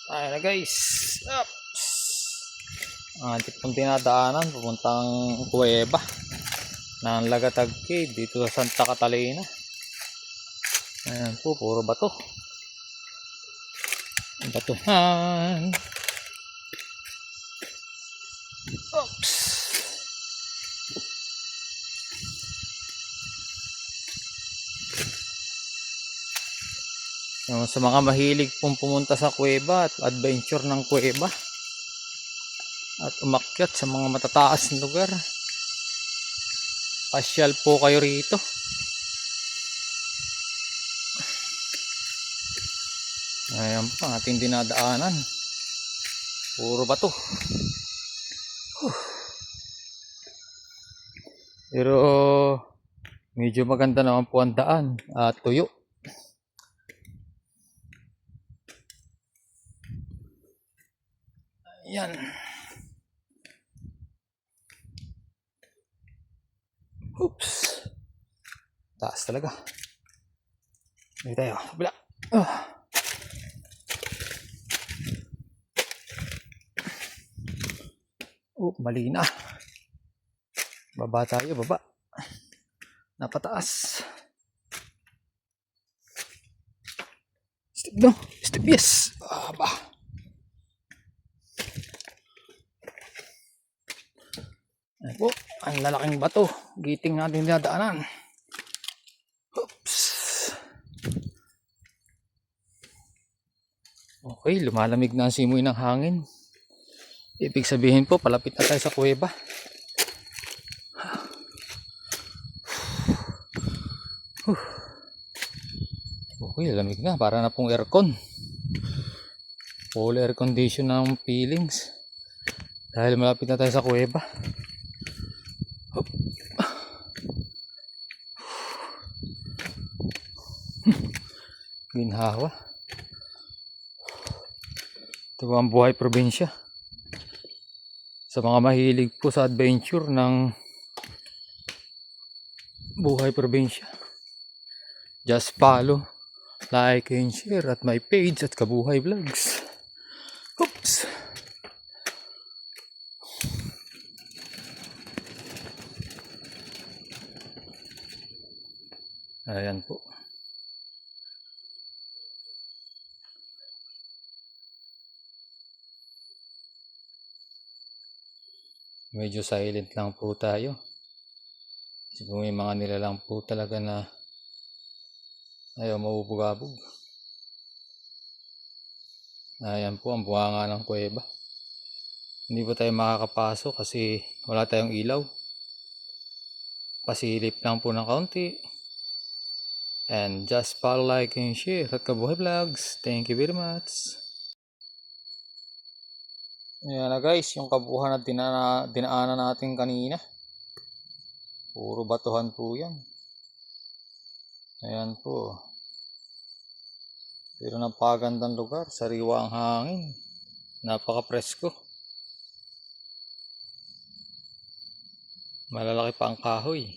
Ayan na guys. Ups. Ang ating pong dinadaanan pupuntang kuweba ng Lagatag Cave dito sa Santa Catalina. Ayan po, puro bato. Batuhan. Oops. Sa mga mahilig pong pumunta sa kuweba at adventure ng kuweba at umakyat sa mga matataas na lugar, pasyal po kayo rito. Ayan pa ating dinadaanan, puro bato. Pero medyo maganda naman po ang daan at tuyo. Ayan. Oops. Taas talaga. Dito tayo. Kabila. Mali na. Baba tayo, baba. Napataas. Step no. Step yes. Aba. Ayan po. Ang lalaking bato. Giting natin dinadaanan. Oops. Okay, lumalamig na ang simoy ng hangin. Ibig sabihin po, palapit na tayo sa kuweba. Okay, lamig na. Para na pong aircon. Full air condition ng feelings. Dahil malapit na tayo sa kuweba. Ginhawa. Ito ang buhay probinsya. Sa mga mahilig po sa adventure ng buhay probinsya, just follow, like and share at my page at Kabuhay Vlogs. Oops. Ayan po. Medyo silent lang po tayo. Kasi may mga nilalang po talaga na ayaw maubugabog. Ayan po ang buhanga ng kuweba. Hindi po tayo makakapasok kasi wala tayong ilaw. Pasilip lang po ng kaunti. And just follow, like, and share at Kabuhay Vlogs. Thank you very much. Ayan na guys, yung kabuhan na dinaanan natin kanina. Puro batuhan po yan. Ayan po. Pero napakagandang lugar, sariwa ang hangin. Napaka-presko. Malalaki pa ang kahoy.